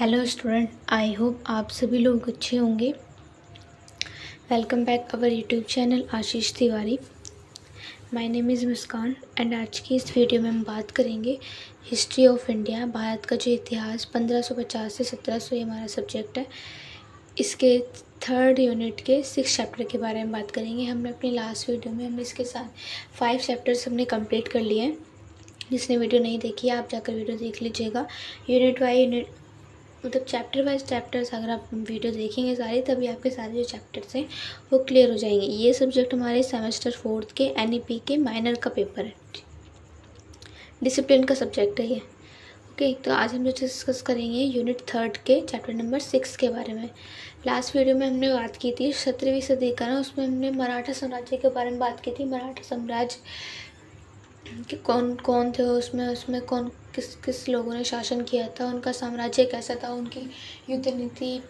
Hello student, I hope आप सभी लोग अच्छे होंगे। Welcome back our YouTube channel Ashish Tiwari. My name is Muskan and आज की इस वीडियो में हम बात करेंगे हिस्ट्री ऑफ इंडिया, भारत का जो इतिहास 1550 से 1700 ये हमारा सब्जेक्ट है। इसके थर्ड यूनिट के 6 चैप्टर के बारे में बात करेंगे। हमने अपनी लास्ट वीडियो में इसके साथ 5 चैप्टर्स हमने कंप्लीट कर लिए हैं। जिसने वीडियो नहीं देखी है आप जाकर वीडियो देख लीजिएगा। यूनिट बाई यूनिट मतलब चैप्टर वाइज चैप्टर्स अगर आप वीडियो देखेंगे सारे, तभी आपके सारे जो चैप्टर्स हैं वो क्लियर हो जाएंगे। ये सब्जेक्ट हमारे सेमेस्टर 4 के NEP के माइनर का पेपर है, डिसिप्लिन का सब्जेक्ट है ये। ओके, तो आज हम जो डिस्कस करेंगे यूनिट 3 के चैप्टर नंबर 6 के बारे में। लास्ट वीडियो में हमने बात की थी 17वीं सदी का उसमें हमने मराठा साम्राज्य के बारे में बात की थी। मराठा साम्राज्य कि कौन कौन थे उसमें कौन किस किस लोगों ने शासन किया था, उनका साम्राज्य कैसा था, उनकी युद्ध नीति,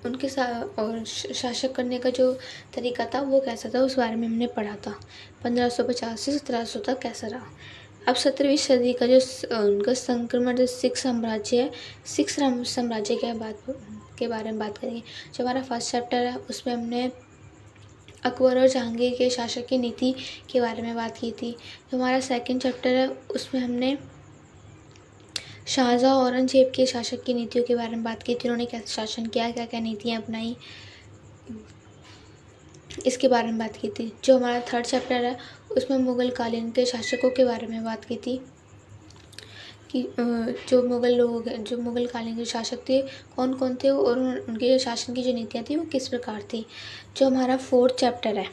उनके और शासक करने का जो तरीका था वो कैसा था, उस बारे में हमने पढ़ा था। 1550 से 1700 तक कैसा रहा। अब 17वीं सदी का जो उनका संक्रमण जो सिख साम्राज्य है, सिख साम्राज्य के बारे में बात करेंगे। जो हमारा फर्स्ट चैप्टर है उसमें हमने अकबर और जहांगीर के शासक की नीति के बारे में बात की थी। जो हमारा सेकंड चैप्टर है उसमें हमने शाहजहाँ औरंगजेब के शासक की नीतियों के बारे में बात की थी। उन्होंने कैसे शासन किया, क्या क्या नीतियाँ अपनाई, इसके बारे में बात की थी। जो हमारा थर्ड चैप्टर है उसमें मुग़ल कालीन के शासकों के बारे में बात की थी कि जो मुग़ल कालीन के शासक थे कौन कौन थे और उनके जो शासन की जो नीतियाँ थी वो किस प्रकार थी। जो हमारा फोर्थ चैप्टर है,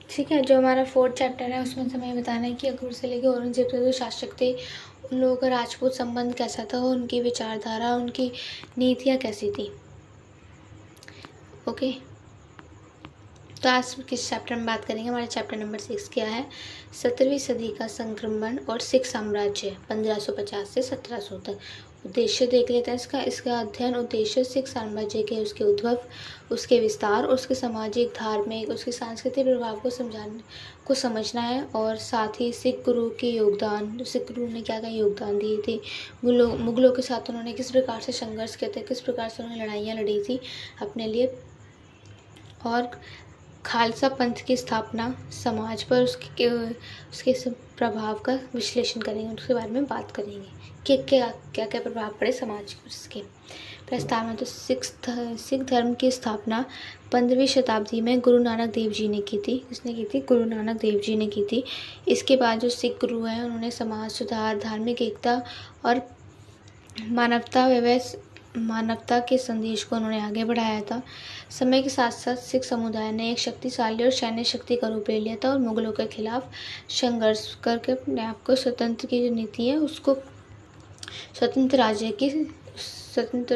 ठीक है, जो हमारा फोर्थ चैप्टर है उसमें हमें बताना है कि अकबर से लेकर औरंगजेब तक जो शासक थे उन लोगों का राजपूत संबंध कैसा था, उनकी विचारधारा, उनकी नीतियाँ कैसी थी। ओके, तो आज किस चैप्टर में बात करेंगे। हमारा चैप्टर नंबर 6 क्या है, 17वीं सदी का संक्रमण और सिख साम्राज्य 1550 से 1700 तक। उद्देश्य देख लेते हैं इसका अध्ययन उद्देश्य सिख साम्राज्य के उसके उद्भव, उसके विस्तार, उसके सामाजिक, धार्मिक, उसके सांस्कृतिक प्रभाव को समझना है और साथ ही सिख गुरु के योगदान, सिख गुरु ने क्या क्या योगदान दिए थे, मुगलों के साथ उन्होंने किस प्रकार से संघर्ष किया था, किस प्रकार से उन्होंने लड़ाइयाँ लड़ी थी अपने लिए, और खालसा पंथ की स्थापना समाज पर उसके प्रभाव का विश्लेषण करेंगे, उसके बारे में बात करेंगे कि क्या क्या प्रभाव पड़े समाज पर इसके। प्रस्ताव में तो सिख धर्म की स्थापना 15वीं शताब्दी में गुरु नानक देव जी ने की थी। किसने की थी? गुरु नानक देव जी ने की थी। इसके बाद जो सिख गुरु हैं उन्होंने समाज सुधार, धार्मिक एकता और मानवता के संदेश को उन्होंने आगे बढ़ाया था। समय के साथ साथ सिख समुदाय ने एक शक्तिशाली और सैन्य शक्ति का रूप ले लिया था और मुगलों के खिलाफ संघर्ष करके अपने आप को स्वतंत्र की जो नीति है उसको स्वतंत्र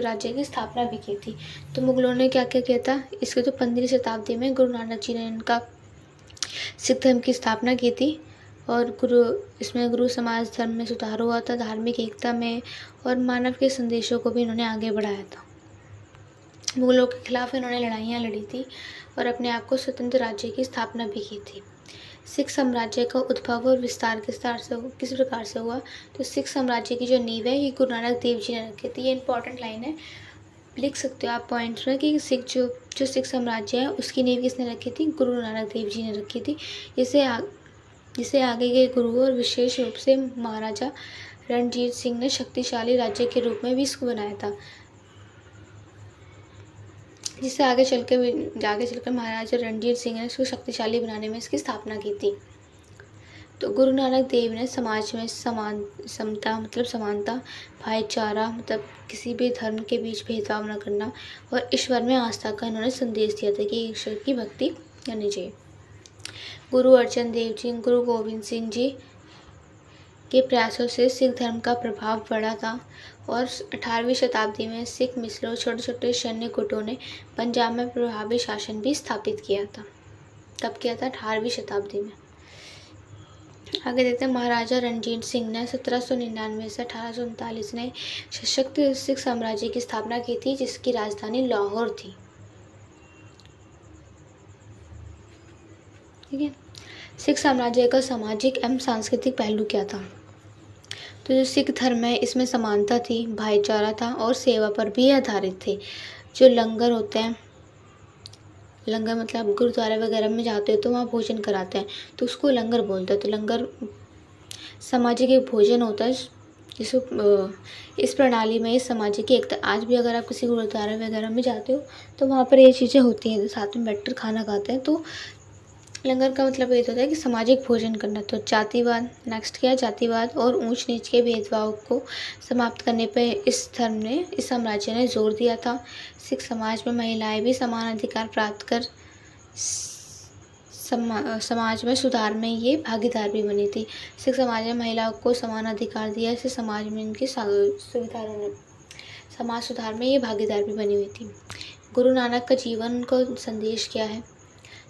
राज्य की स्थापना भी की थी। तो मुगलों ने क्या क्या किया था, इसके तो 15वीं शताब्दी में गुरु नानक जी ने इनका सिख धर्म की स्थापना की थी और गुरु समाज धर्म में सुधार हुआ था, धार्मिक एकता में, और मानव के संदेशों को भी इन्होंने आगे बढ़ाया था। मुगलों के खिलाफ इन्होंने लड़ाइयाँ लड़ी थी और अपने आप को स्वतंत्र राज्य की स्थापना भी की थी। सिख साम्राज्य का उद्भव और विस्तार किस प्रकार से हुआ, तो सिख साम्राज्य की जो नींव है ये गुरु नानक देव जी ने रखी थी। ये इंपॉर्टेंट लाइन है, लिख सकते हो आप पॉइंट्स में कि जो सिख साम्राज्य है उसकी नींव किसने रखी थी? गुरु नानक देव जी ने रखी थी। जिसे आगे के गुरु और विशेष रूप से महाराजा रणजीत सिंह ने शक्तिशाली राज्य के रूप में भी इसको बनाया था, जिससे आगे चलकर महाराजा रणजीत सिंह ने इसको शक्तिशाली बनाने में इसकी स्थापना की थी। तो गुरु नानक देव ने समाज में समता मतलब समानता, भाईचारा मतलब किसी भी धर्म के बीच भेदभाव न करना और ईश्वर में आस्था का इन्होंने संदेश दिया था कि ईश्वर की भक्ति करनी चाहिए। गुरु अर्जन देव जी, गुरु गोविंद सिंह जी के प्रयासों से सिख धर्म का प्रभाव बढ़ा था और 18वीं शताब्दी में सिख मिसलों छोटे छोटे सैन्य गुटों ने पंजाब में प्रभावी शासन भी स्थापित किया था। तब किया था 18वीं शताब्दी में। आगे देखते हैं, महाराजा रणजीत सिंह ने 1799 से 1839 में सशक्त सिख साम्राज्य की स्थापना की थी, जिसकी राजधानी लाहौर थी। ठीक है, सिख साम्राज्य का सामाजिक एवं सांस्कृतिक पहलू क्या था? तो जो सिख धर्म है इसमें समानता थी, भाईचारा था और सेवा पर भी आधारित थे। जो लंगर होते हैं, लंगर मतलब आप गुरुद्वारा वगैरह में जाते हो तो वहाँ भोजन कराते हैं, तो उसको लंगर बोलते हैं। तो लंगर सामाजिक एक भोजन होता है जिसको इस प्रणाली में इस सामाजिक एकता, आज भी अगर आप किसी गुरुद्वारा वगैरह में जाते हो तो वहाँ पर ये चीज़ें होती हैं, साथ में बैठकर खाना खाते हैं। तो लंगर का मतलब ये होता है कि सामाजिक भोजन करना। तो जातिवाद, नेक्स्ट क्या है, जातिवाद और ऊंच नीच के भेदभाव को समाप्त करने पर इस धर्म ने, इस साम्राज्य ने जोर दिया था। सिख समाज में महिलाएं भी समान अधिकार प्राप्त कर समाज में सुधार में ये भागीदार भी बनी थी। सिख समाज ने महिलाओं को समान अधिकार दिया, इससे समाज में इनकी सुविधाओं ने समाज सुधार में ये भागीदार भी बनी हुई थी। गुरु नानक का जीवन को संदेश क्या है?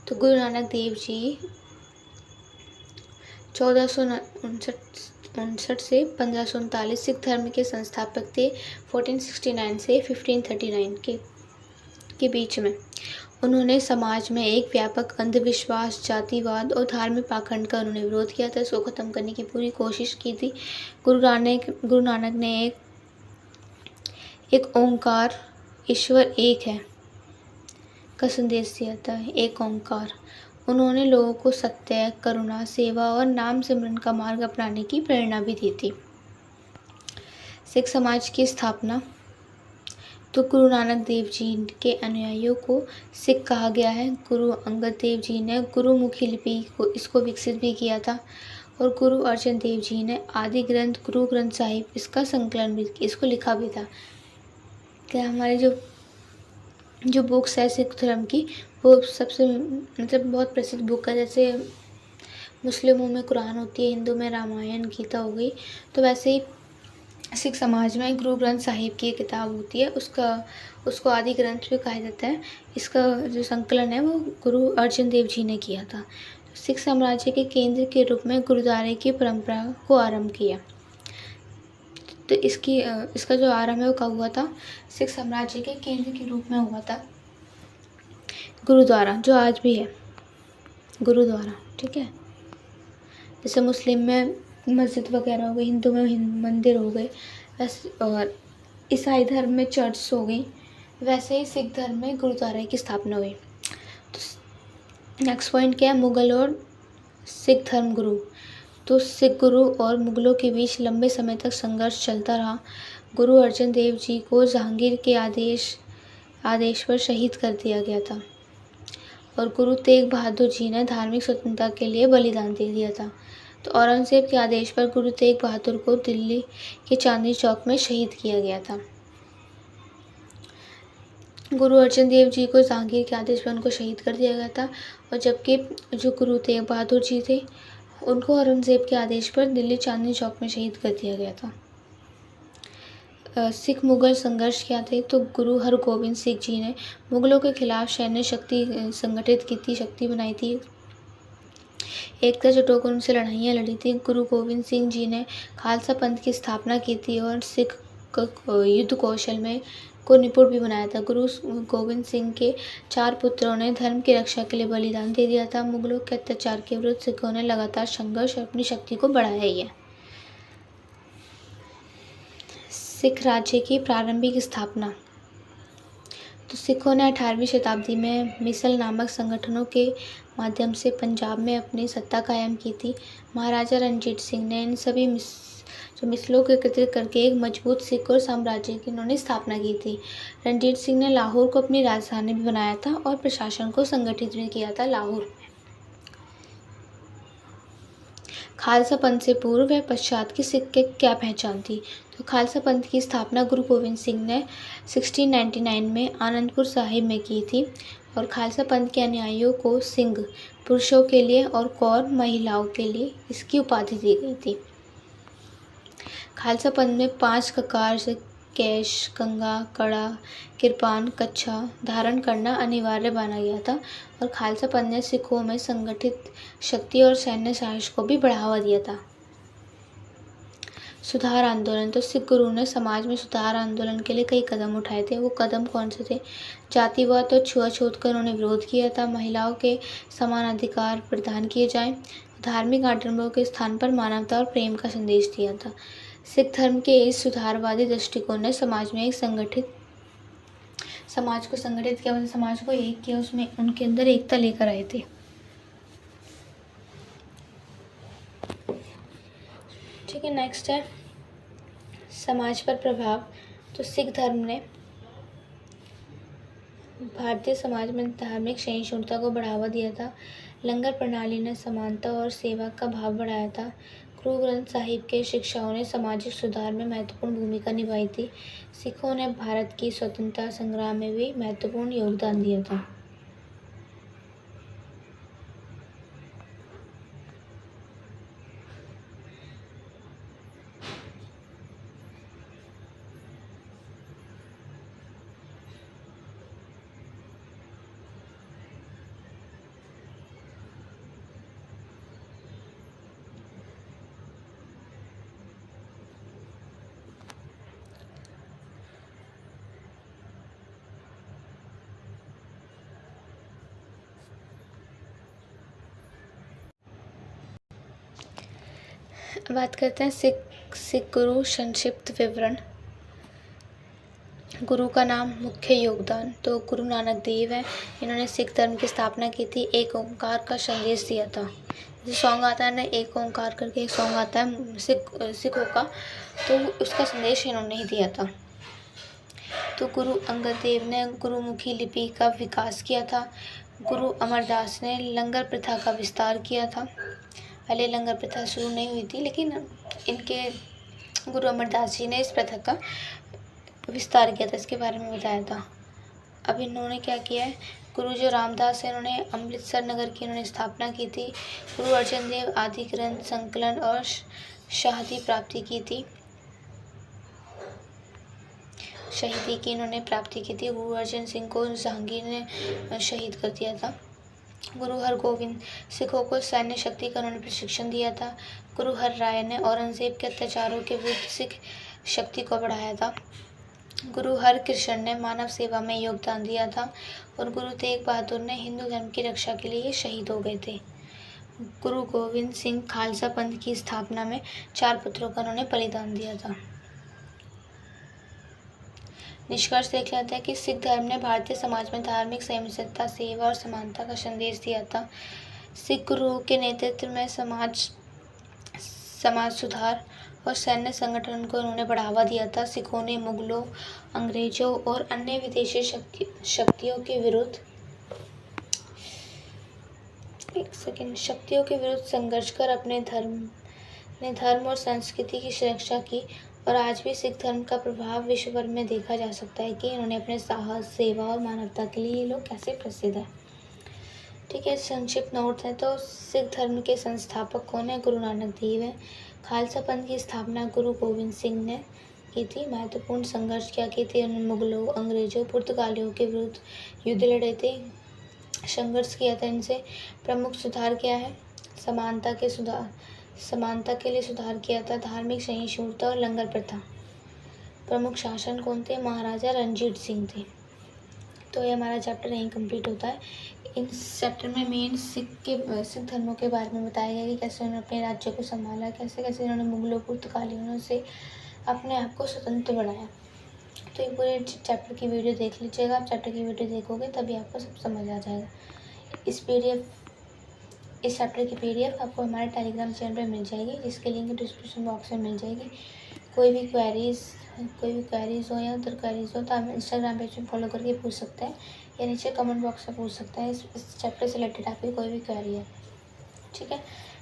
तो गुरु नानक देव जी 1459 से 1539 सिख धर्म के संस्थापक थे। 1469 से 1539 के बीच में उन्होंने समाज में एक व्यापक अंधविश्वास, जातिवाद और धार्मिक पाखंड का उन्होंने विरोध किया था। इसको ख़त्म करने की पूरी कोशिश की थी। गुरु नानक ने एक ओंकार, ईश्वर एक है का संदेश दिया था। एक ओंकार। उन्होंने लोगों को सत्य, करुणा, सेवा और नाम सिमरन का मार्ग अपनाने की प्रेरणा भी दी थी। सिख समाज की स्थापना। तो गुरु नानक देव जी के अनुयायियों को सिख कहा गया है। गुरु अंगद देव जी ने गुरुमुखी लिपि को इसको विकसित भी किया था और गुरु अर्जन देव जी ने आदि ग्रंथ गुरु ग्रंथ साहिब इसका संकलन भी, इसको लिखा भी था। क्या हमारे जो बुक्स है सिख धर्म की, वो सबसे मतलब बहुत प्रसिद्ध बुक है। जैसे मुस्लिमों में कुरान होती है, हिंदू में रामायण, गीता हो गई, तो वैसे ही सिख समाज में गुरु ग्रंथ साहिब की किताब होती है, उसको आदि ग्रंथ भी कहा जाता है। इसका जो संकलन है वो गुरु अर्जन देव जी ने किया था। सिख साम्राज्य के केंद्र के रूप में गुरुद्वारे की परंपरा को आरंभ किया। तो इसका जो आरंभ है वो कब हुआ था? सिख साम्राज्य के केंद्र के रूप में हुआ था गुरुद्वारा, जो आज भी है गुरुद्वारा, ठीक है। जैसे मुस्लिम में मस्जिद वगैरह हो गई, हिंदू में मंदिर हो गए, वैसे और ईसाई धर्म में चर्च हो गई, वैसे ही सिख धर्म में गुरुद्वारा की स्थापना हुई। तो नेक्स्ट पॉइंट क्या है? मुगल और सिख धर्म गुरु। तो सिख गुरु और मुगलों के बीच लंबे समय तक संघर्ष चलता रहा। गुरु अर्जन देव जी को जहांगीर के आदेश पर शहीद कर दिया गया था और गुरु तेग बहादुर जी ने धार्मिक स्वतंत्रता के लिए बलिदान दे दिया था। तो औरंगजेब के आदेश पर गुरु तेग बहादुर को दिल्ली के चांदनी चौक में शहीद किया गया था। गुरु अर्जन देव जी को जहांगीर के आदेश पर उनको शहीद कर दिया गया था और जबकि जो गुरु तेग बहादुर जी थे उनको औरंगजेब के आदेश पर दिल्ली चांदनी चौक में शहीद कर दिया गया था। सिख मुगल संघर्ष क्या थे? तो गुरु हरगोबिंद सिंह जी ने मुगलों के खिलाफ सैन्य शक्ति संगठित की थी, शक्ति बनाई थी, एकता जुटोकर उनसे लड़ाइयाँ लड़ी थी। गुरु गोविंद सिंह जी ने खालसा पंथ की स्थापना की थी और सिख युद्ध कौशल में को निपुण भी बनाया था। गुरु गोविंद सिंह के 4 पुत्रों ने धर्म की रक्षा के लिए बलिदान दे दिया था। मुगलों के अत्याचार के विरुद्ध सिखों ने लगातार संघर्ष और अपनी शक्ति को बढ़ाया ही है। सिख राज्य की प्रारंभिक स्थापना। तो सिखों ने 18वीं शताब्दी में मिसल नामक संगठनों के माध्यम से पंजाब में अपनी सत्ता कायम की थी। महाराजा रणजीत सिंह ने इन सभी मिसलों को एकत्रित करके एक मजबूत सिख और साम्राज्य की उन्होंने स्थापना की थी। रणजीत सिंह ने लाहौर को अपनी राजधानी भी बनाया था और प्रशासन को संगठित भी किया था लाहौर में। खालसा पंथ से पूर्व व पश्चात की सिख की क्या पहचान थी? तो खालसा पंथ की स्थापना गुरु गोविंद सिंह ने 1699 में आनंदपुर साहिब में की थी और खालसा पंथ के अनुयायियों को सिंह पुरुषों के लिए और कौर महिलाओं के लिए इसकी उपाधि दी गई थी। खालसा पंथ में 5 ककार से कैश, कंगा, कड़ा, किरपान, कच्छा धारण करना अनिवार्य माना गया था और खालसा पंथ ने सिखों में संगठित शक्ति और सैन्य साहस को भी बढ़ावा दिया था। सुधार आंदोलन। तो सिख गुरु ने समाज में सुधार आंदोलन के लिए कई कदम उठाए थे। वो कदम कौन से थे? जातिवाद और छुआछूत का उन्होंने विरोध किया था। महिलाओं के समान अधिकार प्रदान किए जाएं। धार्मिक आडंबरों के स्थान पर मानवता और प्रेम का संदेश दिया था। सिख धर्म के इस सुधारवादी दृष्टिकोण ने समाज को संगठित किया, मतलब समाज को एक किया, उसमें उनके अंदर एकता लेकर आए थे। ठीक है, नेक्स्ट है समाज पर प्रभाव। तो सिख धर्म ने भारतीय समाज में धार्मिक सहिष्णुता को बढ़ावा दिया था। लंगर प्रणाली ने समानता और सेवा का भाव बढ़ाया था। गुरु ग्रंथ साहिब के शिक्षाओं ने सामाजिक सुधार में महत्वपूर्ण भूमिका निभाई थी। सिखों ने भारत की स्वतंत्रता संग्राम में भी महत्वपूर्ण योगदान दिया था। बात करते हैं सिख गुरु संक्षिप्त विवरण। गुरु का नाम, मुख्य योगदान। तो गुरु नानक देव है, इन्होंने सिख धर्म की स्थापना की थी। एक ओंकार का संदेश दिया था। जो सॉन्ग आता है ना, एक ओंकार करके एक सॉन्ग आता है सिखों का, तो उसका संदेश इन्होंने ही दिया था। तो गुरु अंगद देव ने गुरुमुखी लिपि का विकास किया था। गुरु अमरदास ने लंगर प्रथा का विस्तार किया था। पहले लंगर प्रथा शुरू नहीं हुई थी, लेकिन इनके गुरु अमरदास जी ने इस प्रथा का विस्तार किया था, इसके बारे में बताया था। अब इन्होंने क्या किया है, गुरु जो रामदास है, इन्होंने अमृतसर नगर की इन्होंने स्थापना की थी। गुरु अर्जन देव आदि ग्रंथ संकलन और शहादी प्राप्ति की थी, शहीदी की इन्होंने प्राप्ति की थी। गुरु अर्जन सिंह को जहांगीर ने शहीद कर दिया था। गुरु हरगोविंद सिखों को सैन्य शक्ति का उन्होंने प्रशिक्षण दिया था। गुरु हर राय ने औरंगजेब के अत्याचारों के विरुद्ध सिख शक्ति को बढ़ाया था। गुरु हर कृष्ण ने मानव सेवा में योगदान दिया था। और गुरु तेग बहादुर ने हिंदू धर्म की रक्षा के लिए शहीद हो गए थे। गुरु गोविंद सिंह खालसा पंथ की स्थापना में 4 पुत्रों का उन्होंने बलिदान दिया था। निष्कर्ष देख लेते हैं कि सिख धर्म ने भारतीय समाज में धार्मिक सहिष्णुता, सेवा और समानता का संदेश दिया था। सिख गुरुओं के नेतृत्व में समाज सुधार और सैन्य संगठन को उन्होंने बढ़ावा दिया था। सिखों ने मुगलों, अंग्रेजों और अन्य विदेशी शक्तियों के विरुद्ध संघर्ष कर अपने धर्म और संस्कृति की सुरक्षा की। और आज भी सिख धर्म का प्रभाव विश्व भर में देखा जा सकता है कि इन्होंने अपने साहस, सेवा और मानवता के लिए ये लोग कैसे प्रसिद्ध है। ठीक है, संक्षिप्त नोट है। तो सिख धर्म के संस्थापक कौन है? गुरु नानक देव है। खालसा पंथ की स्थापना गुरु गोविंद सिंह ने की थी। महत्वपूर्ण संघर्ष क्या किए थे? उन्होंने मुगलों, अंग्रेजों, पुर्तगालियों के विरुद्ध युद्ध लड़े थे, संघर्ष किया था इनसे। प्रमुख सुधार क्या है? समानता के लिए सुधार किया था, धार्मिक सहिष्णुता और लंगर प्रथा। प्रमुख शासन कौन थे? महाराजा रणजीत सिंह थे। तो ये हमारा चैप्टर यहीं कंप्लीट होता है। इन चैप्टर में मेन सिख धर्मों के बारे में बताया गया कि कैसे उन्होंने अपने राज्य को संभाला, कैसे कैसे उन्होंने मुगलों, पुर्तगालियों से अपने आप को स्वतंत्र बनाया। तो ये पूरे चैप्टर की वीडियो देख लीजिएगा। आप चैप्टर की वीडियो देखोगे तभी आपको सब समझ आ जाएगा। इस चैप्टर की PDF आपको हमारे टेलीग्राम चैनल पर मिल जाएगी, जिसके लिंक डिस्क्रिप्शन बॉक्स में मिल जाएगी। कोई भी क्वेरीज हो या अदर क्वेरीज हो तो आप इंस्टाग्राम पेज में फॉलो करके पूछ सकते हैं, या नीचे कमेंट बॉक्स में पूछ सकते हैं। इस चैप्टर से रिलेटेड आपकी कोई भी क्वेरी है। ठीक है,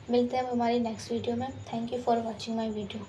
मिलते हैं हमारी नेक्स्ट वीडियो में। Thank you for watching my video.